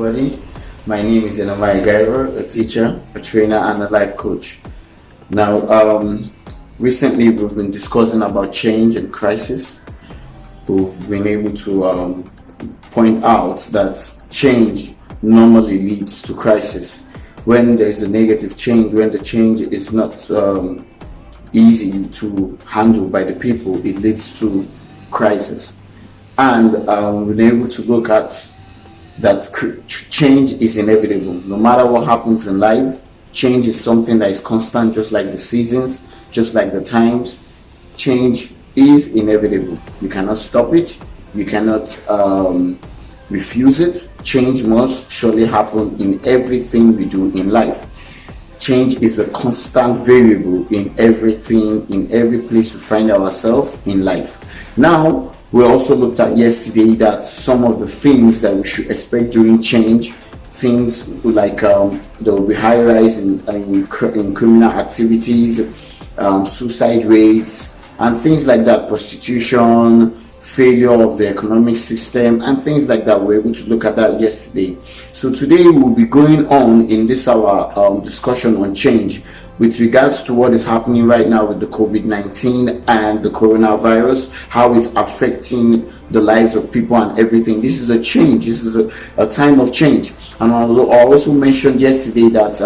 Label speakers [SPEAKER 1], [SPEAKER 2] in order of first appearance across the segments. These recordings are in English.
[SPEAKER 1] everybody. My name is Enamai Gaiver, a teacher, a trainer, and a life coach. Now, recently we've been discussing about change and crisis. We've been able to point out that change normally leads to crisis. When there's a negative change, when the change is not easy to handle by the people, it leads to crisis. And we've been able to look at that change is inevitable. No matter what happens in life, change is something that is constant, just like the seasons, just like the times. Change is inevitable. You cannot stop it. You cannot refuse it. Change must surely happen in everything we do in life. Change is a constant variable in everything, in every place we find ourselves in life. Now, we also looked at yesterday that some of the things that we should expect during change, things like there will be high rise in criminal activities, suicide rates, and things like that, prostitution, failure of the economic system, and things like that. We were able to look at that yesterday. So today we'll be going on in this our discussion on change with regards to what is happening right now with the COVID-19 and the coronavirus, how it's affecting the lives of people and everything. This is a change. This is a time of change. And I also mentioned yesterday that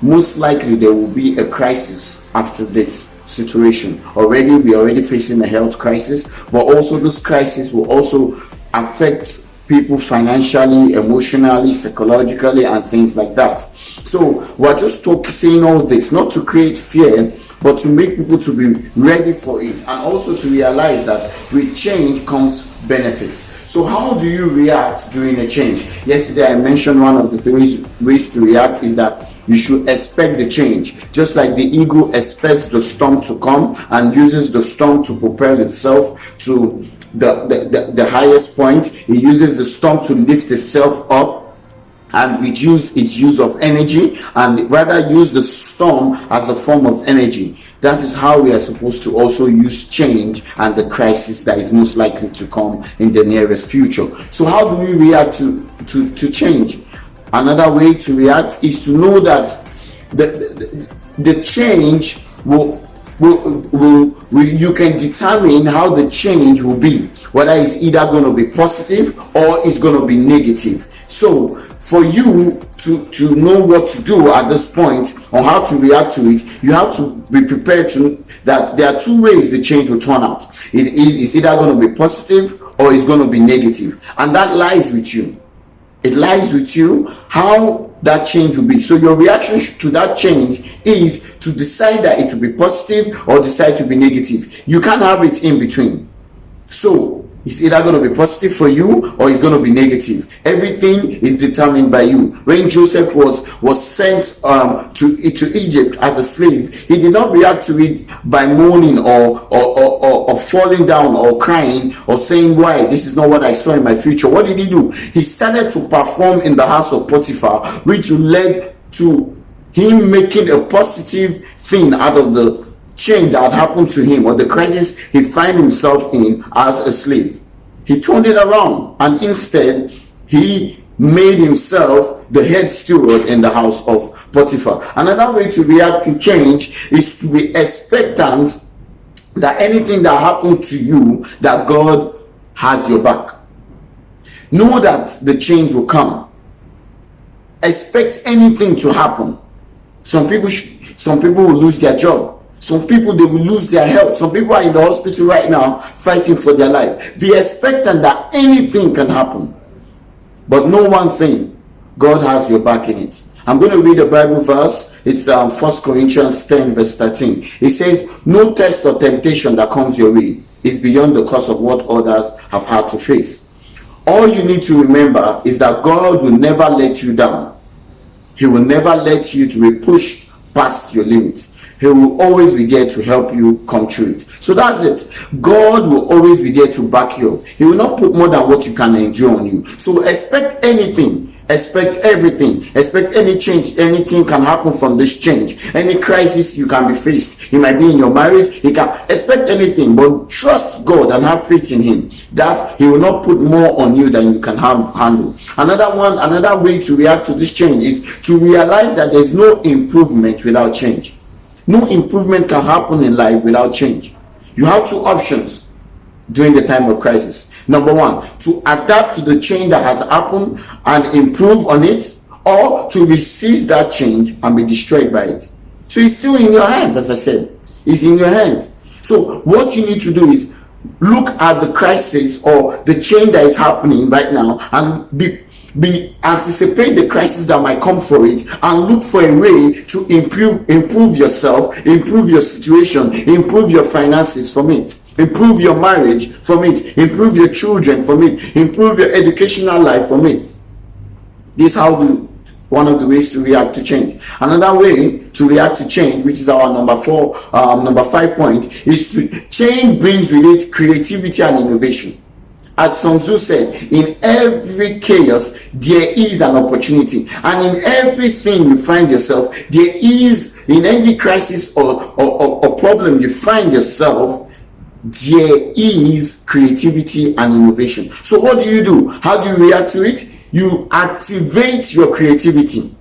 [SPEAKER 1] most likely there will be a crisis after this situation. We're already facing a health crisis, but also this crisis will also affect people financially, emotionally, psychologically, and things like that. So we're just saying all this not to create fear, but to make people to be ready for it, and also to realize that with change comes benefits. So how do you react during a change? Yesterday I mentioned one of the three ways to react is that you should expect the change. Just like the eagle expects the storm to come and uses the storm to propel itself to the highest point, it uses the storm to lift itself up and reduce its use of energy, and rather use the storm as a form of energy. That is how we are supposed to also use change and the crisis that is most likely to come in the nearest future. So how do we react to change? Another way to react is to know that the change you can determine how the change will be, whether it's either going to be positive or it's going to be negative. So for you to know what to do at this point or how to react to it, you have to be prepared to that there are two ways the change will turn out. It's either going to be positive or it's going to be negative, and that lies with you. It lies with you how that change will be. So your reaction to that change is to decide that it will be positive or decide to be negative. You can't have it in between. So it's either going to be positive for you or it's going to be negative. Everything is determined by you. When Joseph was sent to Egypt as a slave, he did not react to it by moaning or falling down or crying or saying, why, this is not what I saw in my future. What did he do? He started to perform in the house of Potiphar, which led to him making a positive thing out of the change that happened to him, or the crisis he found himself in as a slave. He turned it around, and instead he made himself the head steward in the house of Potiphar. Another way to react to change is to be expectant that anything that happened to you, that God has your back. Know that the change will come. Expect anything to happen. Some people will lose their job. Some people, they will lose their health. Some people are in the hospital right now fighting for their life. Be expectant that anything can happen. But know one thing, God has your back in it. I'm going to read a Bible verse. It's 1 Corinthians 10 verse 13. It says, no test or temptation that comes your way is beyond the course of what others have had to face. All you need to remember is that God will never let you down. He will never let you to be pushed past your limit. He will always be there to help you come through it. So that's it. God will always be there to back you up. He will not put more than what you can endure on you. So expect anything. Expect everything. Expect any change. Anything can happen from this change. Any crisis you can be faced. It might be in your marriage. You can expect anything, but trust God and have faith in Him that He will not put more on you than you can handle. Another way to react to this change is to realize that there's no improvement without change. No improvement can happen in life without change. You have two options during the time of crisis. Number one, to adapt to the change that has happened and improve on it, or to resist that change and be destroyed by it. So it's still in your hands, as I said. It's in your hands. So what you need to do is look at the crisis or the change that is happening right now and anticipate the crisis that might come for it, and look for a way to improve yourself, improve your situation, improve your finances from it, improve your marriage from it, improve your children from it, improve your educational life from it. This is one of the ways to react to change. Another way to react to change, which is our number 5 point, is to change brings with it creativity and innovation. As Sun Tzu said, in every chaos there is an opportunity, and in everything you find yourself, there is, in any crisis or problem you find yourself, there is creativity and innovation. So what do? How do you react to it? You activate your creativity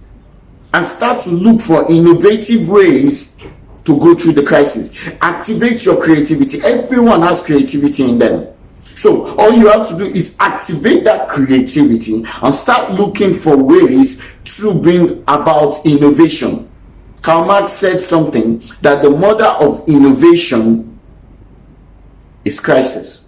[SPEAKER 1] and start to look for innovative ways to go through the crisis. Activate your creativity. Everyone has creativity in them. So all you have to do is activate that creativity and start looking for ways to bring about innovation. Karl Marx said something, that the mother of innovation is crisis.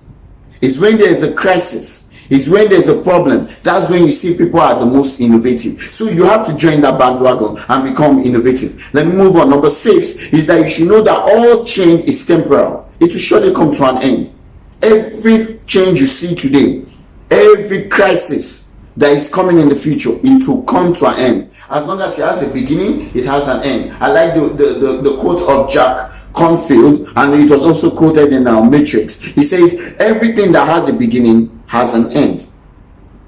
[SPEAKER 1] It's when there's a crisis, it's when there's a problem, that's when you see people are the most innovative. So you have to join that bandwagon and become innovative. Let me move on. Number 6 is that you should know that all change is temporal. It will surely come to an end. Every change you see today, every crisis that is coming in the future, it will come to an end. As long as it has a beginning, it has an end. I like the quote of Jack Canfield, and it was also quoted in Matrix. He says, everything that has a beginning has an end.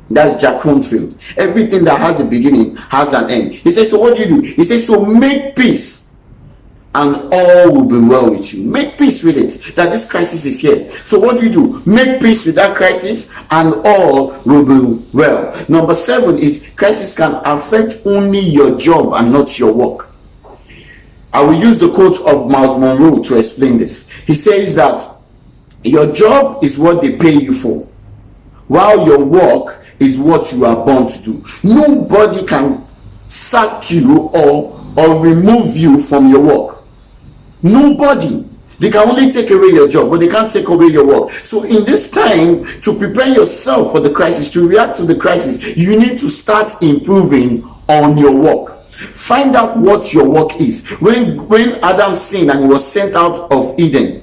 [SPEAKER 1] That's Jack Canfield. Everything that has a beginning has an end. He says, so what do? He says, so make peace, and all will be well with you. Make peace with it, that this crisis is here. So what do? Make peace with that crisis, and all will be well. Number 7 is crisis can affect only your job and not your work. I will use the quote of Miles Monroe to explain this. He says that your job is what they pay you for, while your work is what you are born to do. Nobody can sack you or remove you from your work. Nobody. They can only take away your job, but they can't take away your work. So in this time, to prepare yourself for the crisis, to react to the crisis, you need to start improving on your work. Find out what your work is. When Adam sinned and he was sent out of Eden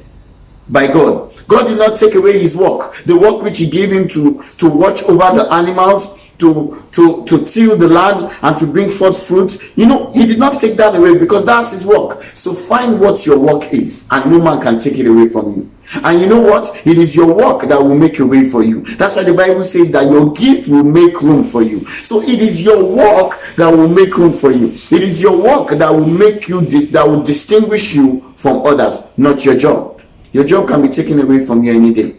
[SPEAKER 1] by God, God did not take away his work, the work which he gave him to watch over the animals, to till the land and to bring forth fruit. He did not take that away, because that's his work. So find what your work is, and no man can take it away from you. And you know what? It is your work that will make a way for you. That's why the Bible says that your gift will make room for you. So it is your work that will make room for you. It is your work that will make you that will distinguish you from others, not your job. Your job can be taken away from you any day.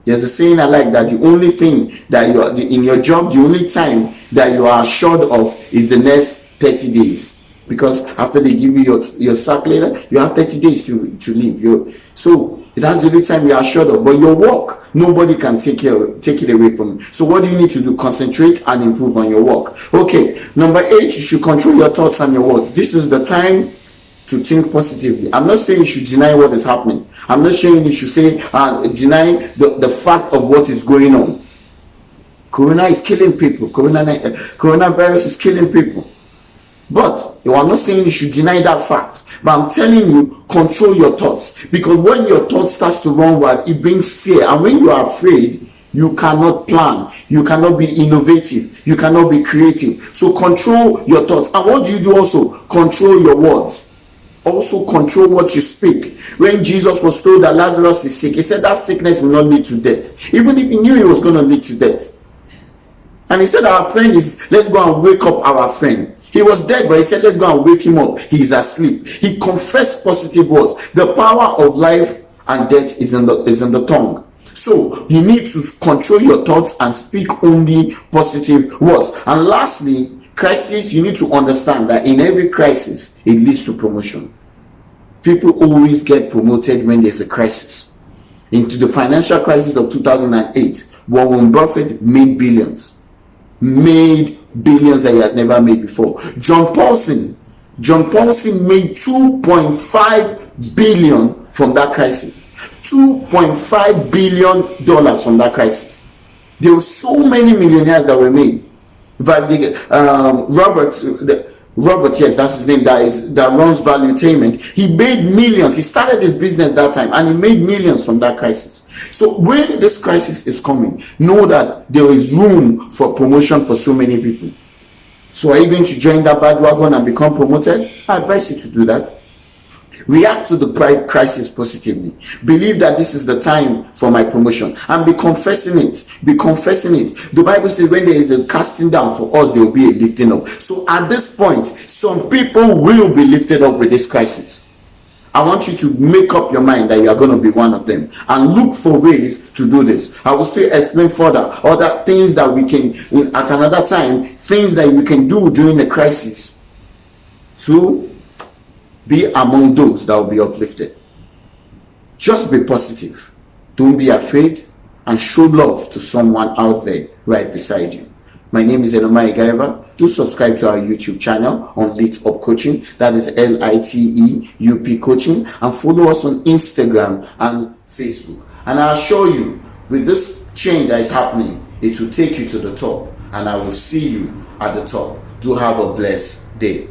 [SPEAKER 1] There's a saying I like, that the only thing that you are in your job, the only time that you are assured of is the next 30 days. Because after they give you your sack later, you have 30 days to leave. So that's the only time you are assured of. But your work, nobody can take it away from you. So what do you need to do? Concentrate and improve on your work. Okay, number 8, you should control your thoughts and your words. This is the time to think positively. I'm not saying you should deny what is happening. I'm not saying you should say deny the fact of what is going on. Corona is killing people. Coronavirus is killing people. But I'm not saying you should deny that fact. But I'm telling you, control your thoughts. Because when your thoughts starts to run wild, it brings fear. And when you are afraid, you cannot plan. You cannot be innovative. You cannot be creative. So control your thoughts. And what do also? Control your words. Also control what you speak. When Jesus was told that Lazarus is sick, he said that sickness will not lead to death, even if he knew he was going to lead to death. And he said our friend is, let's go and wake up our friend. He was dead, but he said, let's go and wake him up. He's asleep. He confessed positive words. The power of life and death is in the tongue. So you need to control your thoughts and speak only positive words. And lastly, crisis, you need to understand that in every crisis, it leads to promotion. People always get promoted when there's a crisis. Into the financial crisis of 2008, Warren Buffett made billions. Made billions that he has never made before. John Paulson made $2.5 billion from that crisis. $2.5 billion from that crisis. There were so many millionaires that were made. Robert, yes, that's his name, that runs Valuetainment. He made millions. He started his business that time and he made millions from that crisis. So when this crisis is coming, know that there is room for promotion for so many people. So are you going to join that bandwagon and become promoted? I advise you to do that. React to the crisis positively. Believe that this is the time for my promotion and be confessing it. Be confessing it. The Bible says when there is a casting down for us, there will be a lifting up. So at this point, some people will be lifted up with this crisis. I want you to make up your mind that you are going to be one of them and look for ways to do this. I will still explain further other things that we can, at another time, things that we can do during the crisis to be among those that will be uplifted. Just be positive. Don't be afraid and show love to someone out there right beside you. My name is Enomai Gaiva. Do subscribe to our YouTube channel on Lit Up Coaching. That is LITEUP Coaching. And follow us on Instagram and Facebook. And I assure you, with this change that is happening, it will take you to the top. And I will see you at the top. Do have a blessed day.